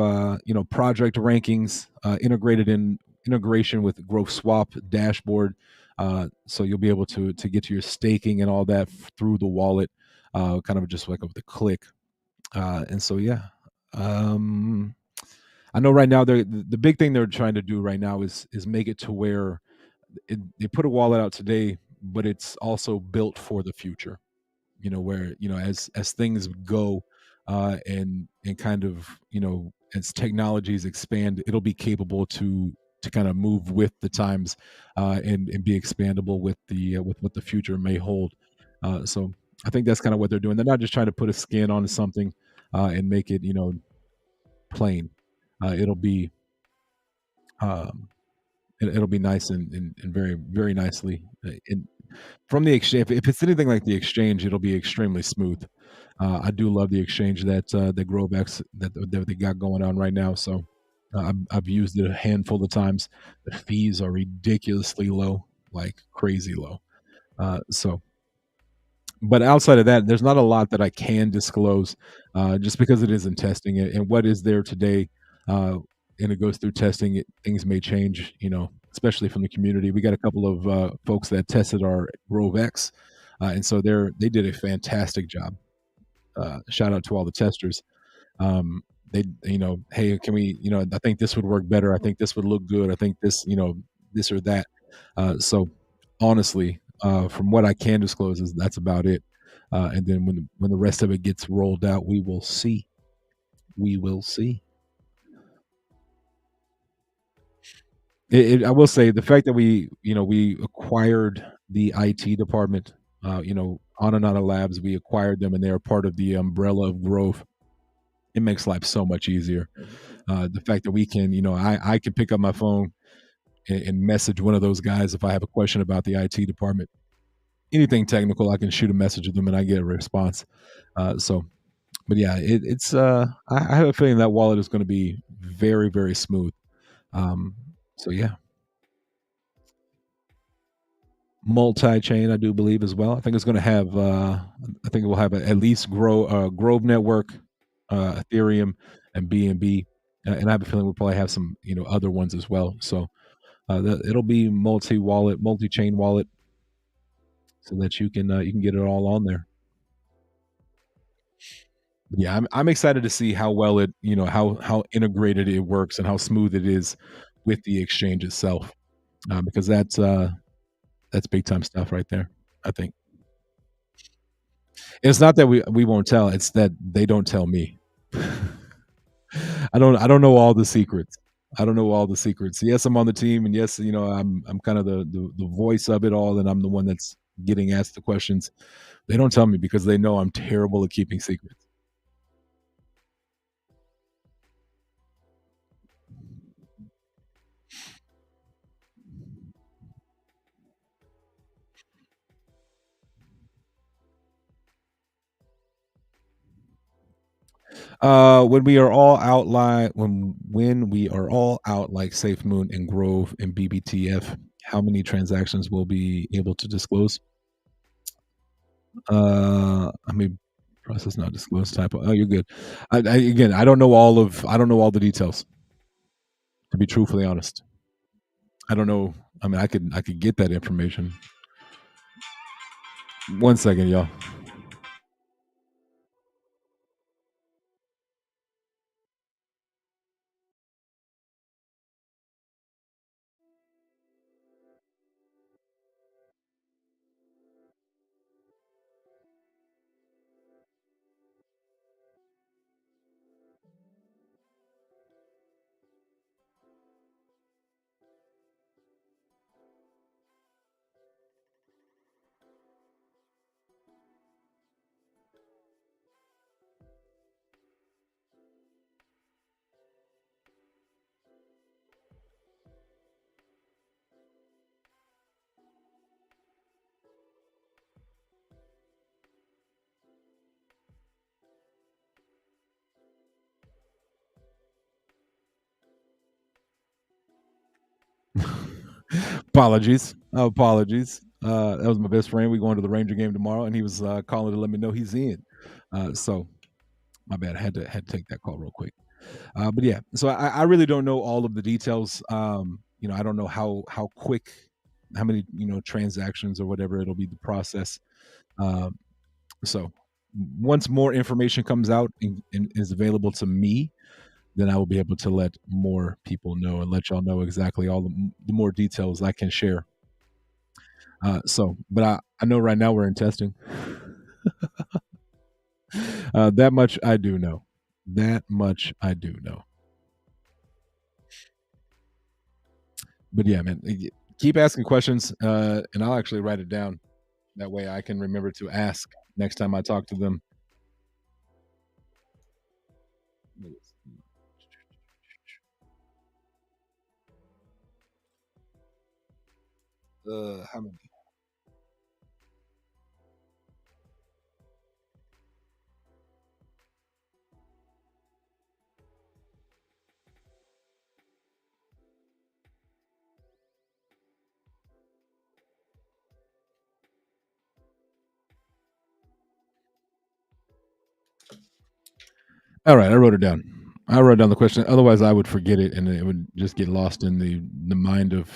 project rankings integrated in integration with Growth Swap dashboard, so you'll be able to get to your staking and all that through the wallet, kind of just like with a click. And so yeah, um, I know right now the big thing they're trying to do right now is make it to where they put a wallet out today, but it's also built for the future. Where as things go, and kind of as technologies expand, it'll be capable to kind of move with the times, and be expandable with what the future may hold. So I think that's kind of what they're doing. They're not just trying to put a skin on something, and make it plain. It'll be um, it'll be nice and very very nicely. From the exchange, if it's anything like the exchange, it'll be extremely smooth. I do love the exchange that GroveX that they got going on right now. So I've used it a handful of times. The fees are ridiculously low, like crazy low. So, but outside of that, there's not a lot that I can disclose, just because it is in testing. And what is there today, uh, and it goes through testing. Things may change, especially from the community. We got a couple of folks that tested our GroveX, and so they did a fantastic job. Shout out to all the testers. They, hey, can we, I think this would work better. I think this would look good. I think this or that. So honestly, from what I can disclose, is that's about it. And then when the rest of it gets rolled out, we will see. We will see. I will say the fact that we acquired the IT department, on and on of labs, we acquired them and they're part of the umbrella of growth. It makes life so much easier. The fact that we can, I can pick up my phone and message one of those guys if I have a question about the IT department. Anything technical, I can shoot a message to them and I get a response. But yeah, it's I have a feeling that wallet is going to be very very smooth. Um, so yeah, multi-chain, I do believe as well. I think it's going to have. I think it will have at least Grove Network, Ethereum, and BNB, and I have a feeling we'll probably have some other ones as well. So it'll be multi-wallet, multi-chain wallet, so that you can get it all on there. Yeah, I'm excited to see how well it how integrated it works and how smooth it is with the exchange itself, because that's big time stuff right there. I think it's not that we won't tell; it's that they don't tell me. I don't know all the secrets. I don't know all the secrets. Yes, I'm on the team, and yes, I'm kind of the voice of it all, and I'm the one that's getting asked the questions. They don't tell me because they know I'm terrible at keeping secrets. When we are all out when we are all out like Safe Moon and Grove and BBTF, how many transactions will be able to disclose? I mean, process not disclosed type. Oh, you're good. Again, I don't know all the details. To be truthfully honest, I don't know. I mean, I could get that information. One second, y'all. Apologies. Apologies. That was my best friend. We going to the Ranger game tomorrow, and he was calling to let me know he's in. So my bad. I had to take that call real quick. But yeah, so I really don't know all of the details. I don't know how quick, how many transactions or whatever it'll be the process. Um, so once more information comes out and is available to me, then I will be able to let more people know and let y'all know exactly all the more details I can share. But I know right now we're in testing. That much I do know. That much I do know. But yeah, man, keep asking questions, and I'll actually write it down. That way I can remember to ask next time I talk to them. How many? All right, I wrote it down. I wrote down the question. Otherwise, I would forget it, and it would just get lost in the mind of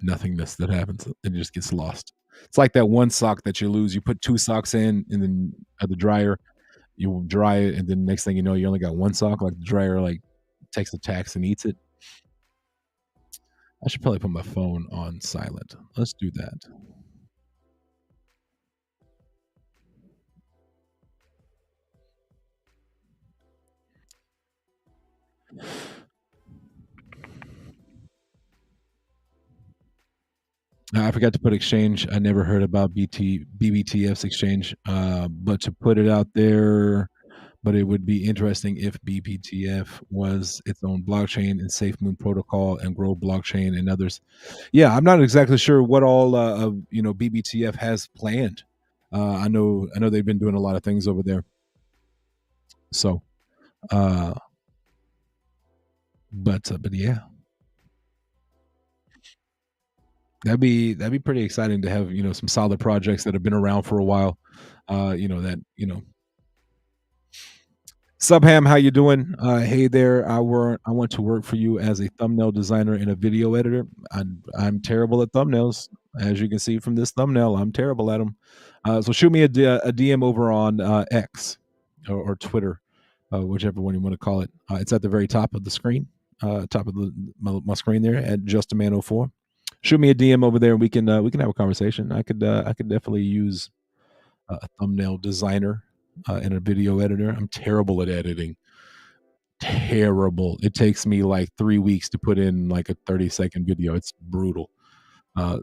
nothingness that happens. It just gets lost. It's like that one sock that you lose. You put two socks in, and then at the dryer, you dry it, and then next thing you know, you only got one sock. Like the dryer, like takes the tax and eats it. I should probably put my phone on silent. Let's do that. I forgot to put exchange. I never heard about BBTF's exchange, but to put it out there, but it would be interesting if BBTF was its own blockchain and SafeMoon protocol and Grow blockchain and others. Yeah, I'm not exactly sure what all BBTF has planned. I know they've been doing a lot of things over there. So, uh, but yeah, that'd be pretty exciting to have some solid projects that have been around for a while. That Subham, how you doing? Hey there. I want to work for you as a thumbnail designer and a video editor. I'm terrible at thumbnails, as you can see from this thumbnail. I'm terrible at them. So shoot me a DM over on X or Twitter, whichever one you want to call it. It's at the very top of the screen, top of my screen there at JustAman04. Shoot me a DM over there, and we can have a conversation. I could definitely use a thumbnail designer and a video editor. I'm terrible at editing. Terrible. It takes me like 3 weeks to put in like a 30-second video. It's brutal.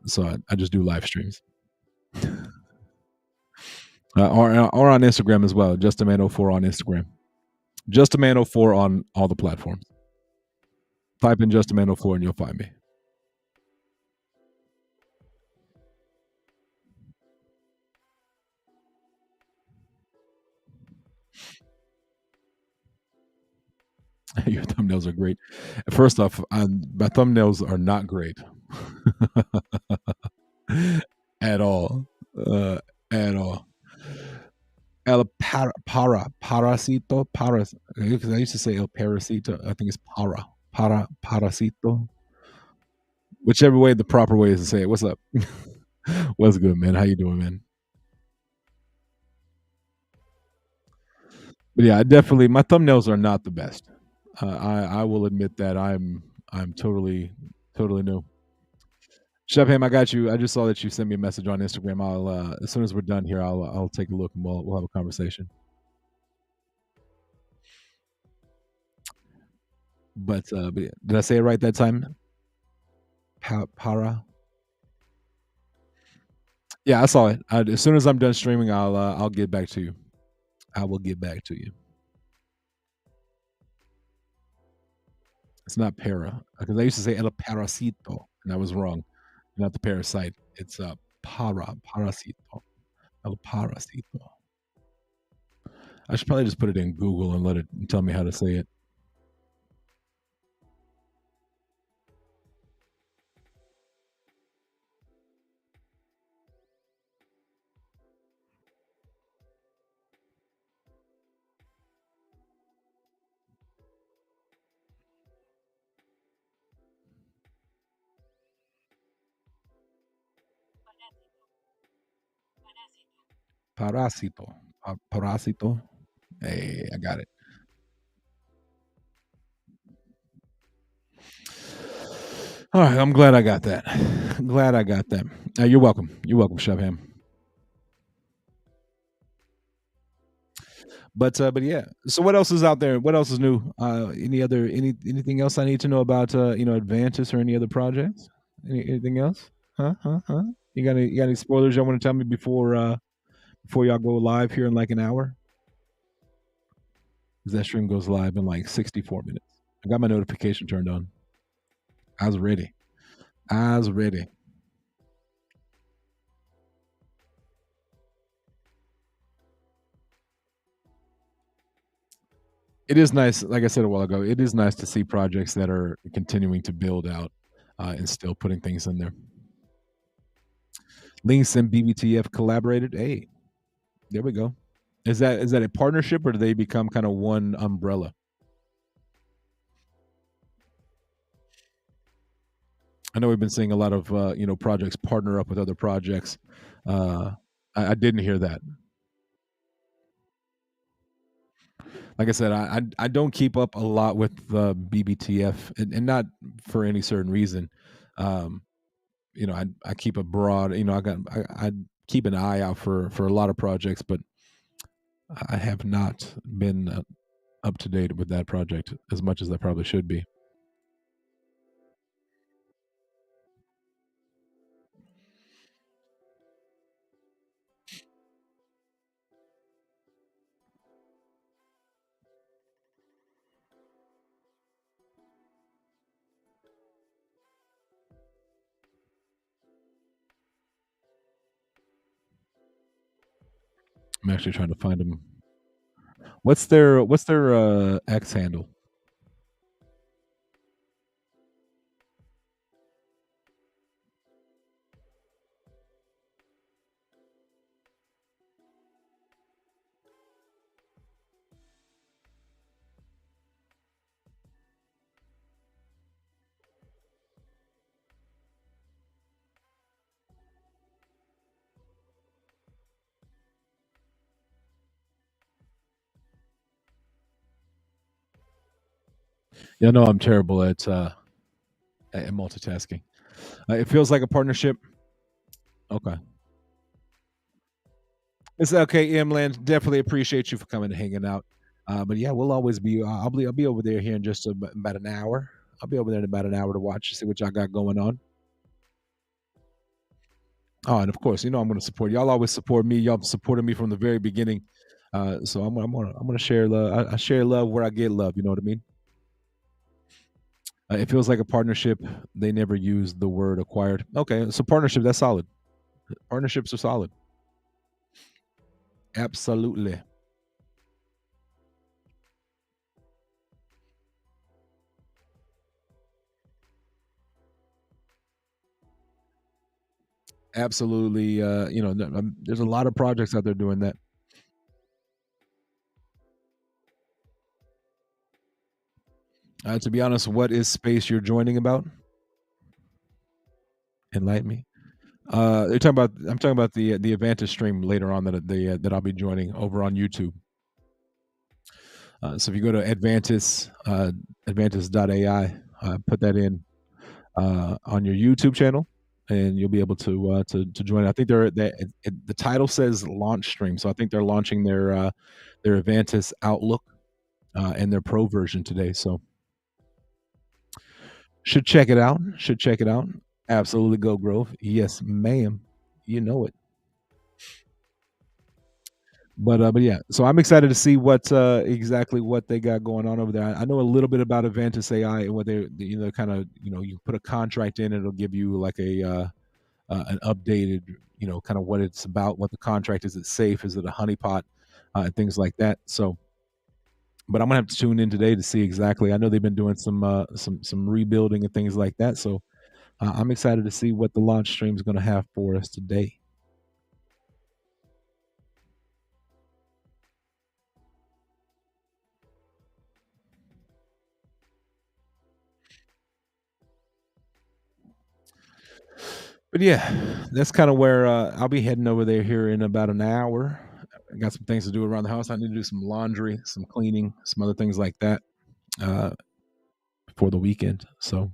So I just do live streams. Or on Instagram as well. JustAman04 on Instagram. JustAman04 on all the platforms. Type in JustAman04 and you'll find me. Your thumbnails are great. First off, my thumbnails are not great at all. At all. Parasito, because I used to say el parasito. I think it's parasito. Whichever way the proper way is to say it. What's up? What's good, man? How you doing, man? But yeah, I definitely my thumbnails are not the best. I will admit that I'm totally new. Chefham, I got you. I just saw that you sent me a message on Instagram. I'll as soon as we're done here, I'll take a look and we'll have a conversation. But yeah, did I say it right that time? Para. Yeah, I saw it. As soon as I'm done streaming, I'll get back to you. I will get back to you. It's not para because I used to say el parasito and I was wrong. Not the parasite. It's parasito. El parasito. I should probably just put it in Google and let it tell me how to say it. Parasito. Parasito. Hey, I got it. All right, I'm glad I got that. Glad I got that. You're welcome. You're welcome, Chef Ham. But yeah. So what else is out there? What else is new? Anything else I need to know about? Advantis or any other projects? Anything else? Huh? You got any spoilers y'all want to tell me before y'all go live here in like an hour? 'Cause that stream goes live in like 64 minutes. I got my notification turned on. I was ready. I was ready. It is nice, like I said a while ago, it is nice to see projects that are continuing to build out and still putting things in there. Links and BBTF collaborated. Hey, there we go. Is that a partnership or do they become kind of one umbrella? I know we've been seeing a lot of projects partner up with other projects. Uh, I didn't hear that. Like I said, I don't keep up a lot with BBTF, and not for any certain reason. Um, I keep a broad. I keep an eye out for a lot of projects, but I have not been up to date with that project as much as I probably should be. I'm actually trying to find them. What's their X handle? Yeah, no, I'm terrible at multitasking. It feels like a partnership. Okay, it's okay, Emland. Definitely appreciate you for coming and hanging out. But yeah, we'll always be. I'll be over there here in just about an hour. I'll be over there in about an hour to watch, see what y'all got going on. Oh, and of course, I'm going to support y'all. Always support me. Y'all supported me from the very beginning. So I'm gonna share love. I share love where I get love. You know what I mean? It feels like a partnership. They never use the word acquired. Okay, so partnership. That's solid. Partnerships are solid. Absolutely. Absolutely. There's a lot of projects out there doing that. To be honest, what is space you're joining about? Enlighten me. You're talking about. I'm talking about the Advantage stream later on that I'll be joining over on YouTube. So if you go to Advantis.ai, put that in on your YouTube channel, and you'll be able to join. I think the title says launch stream, so I think they're launching their Advantis Outlook and their Pro version today. So should check it out. Should check it out. Absolutely, go Grove. Yes, ma'am. You know it. But yeah, so I'm excited to see exactly what they got going on over there. I know a little bit about Avantis AI and what kind of you put a contract in, it'll give you like an updated kind of what it's about, what the contract is. It safe? Is it a honeypot? And things like that. So, but I'm gonna have to tune in today to see exactly. I know they've been doing some rebuilding and things like that. So I'm excited to see what the launch stream is going to have for us today. But yeah, that's kind of where I'll be heading over there here in about an hour. I got some things to do around the house. I need to do some laundry, some cleaning, some other things like that uh, for the weekend. So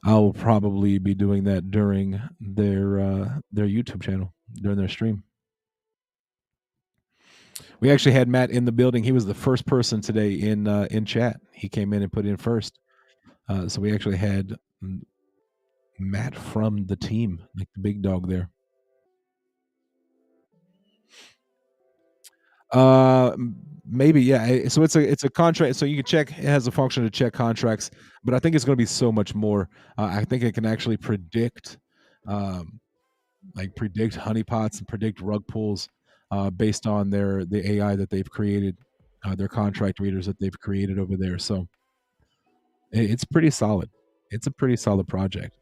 I'll probably be doing that during their YouTube channel during their stream. We actually had Matt in the building. He was the first person today in chat. He came in and put in first. So we actually had Matt from the team, like the big dog there. Maybe yeah. So it's a contract. So you can check. It has a function to check contracts, but I think it's going to be so much more. I think it can actually predict, um, like predict honeypots and predict rug pulls, based on the AI that they've created, their contract readers that they've created over there. So it's pretty solid. It's a pretty solid project.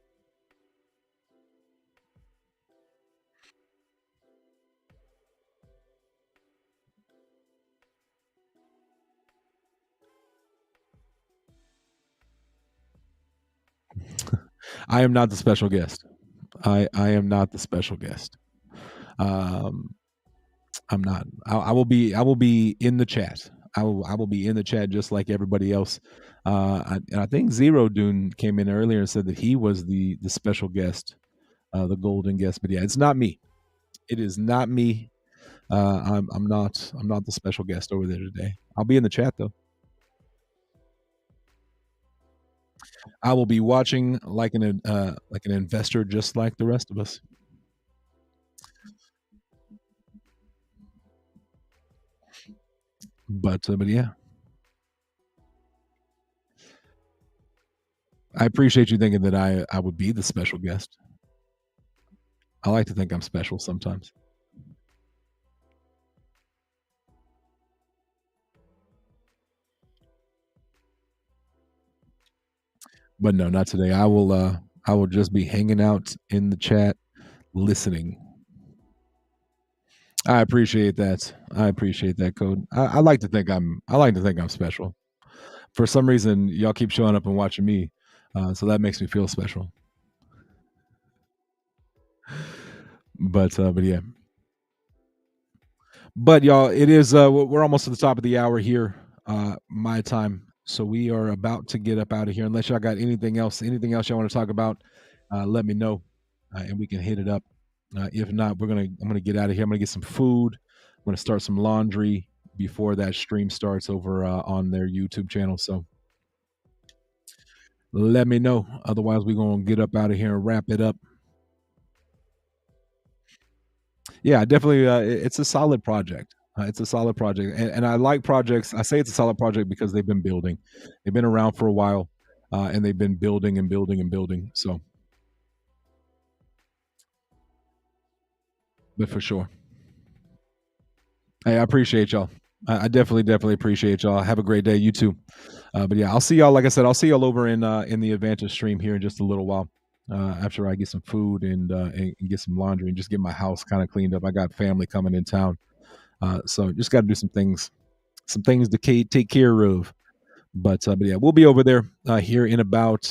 I am not the special guest. I am not the special guest. Um, I'm not. I will be in the chat. I will be in the chat just like everybody else. And I think Zero Dune came in earlier and said that he was the special guest, the golden guest. But yeah, it's not me. It is not me. I'm not the special guest over there today. I'll be in the chat though. I will be watching like an investor, just like the rest of us. But yeah, I appreciate you thinking that I would be the special guest. I like to think I'm special sometimes, but no, not today. I will just be hanging out in the chat, listening. I appreciate that. I appreciate that, Code. I like to think I'm special. For some reason, y'all keep showing up and watching me, so that makes me feel special. But yeah, but y'all, it is we're almost to the top of the hour here, my time. So we are about to get up out of here. Unless y'all got anything else y'all want to talk about, let me know, and we can hit it up. If not, I'm gonna get out of here. I'm gonna get some food. I'm gonna start some laundry before that stream starts over on their YouTube channel. So let me know. Otherwise, we're gonna get up out of here and wrap it up. Yeah, definitely. It's a solid project. It's a solid project, and I like projects. I say it's a solid project because they've been building. They've been around for a while, and they've been building and building and building. So, but for sure, hey, I appreciate y'all. I definitely appreciate y'all. Have a great day. You too. But yeah, I'll see y'all. Like I said, I'll see y'all over in the Advantage stream here in just a little while. After I get some food and get some laundry and just get my house kind of cleaned up. I got family coming in town. So just got to do some things to take care of. But yeah, we'll be over there here in about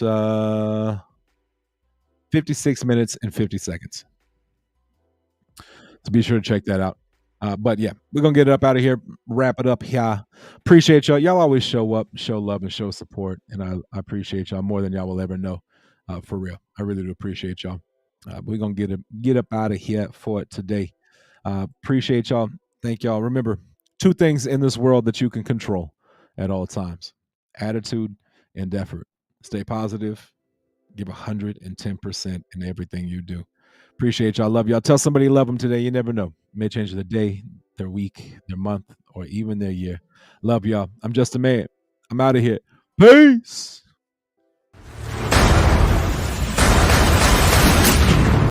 56 minutes and 50 seconds. So be sure to check that out. But yeah, we're gonna get it up out of here, wrap it up. Yeah, appreciate y'all. Y'all always show up, show love, and show support, and I appreciate y'all more than y'all will ever know. For real, I really do appreciate y'all. We're gonna get up out of here for today. Appreciate y'all. Thank y'all. Remember, two things in this world that you can control at all times: attitude and effort. Stay positive. Give 110% in everything you do. Appreciate y'all. Love y'all. Tell somebody you love them today. You never know. May change their day, their week, their month, or even their year. Love y'all. I'm just a man. I'm out of here. Peace.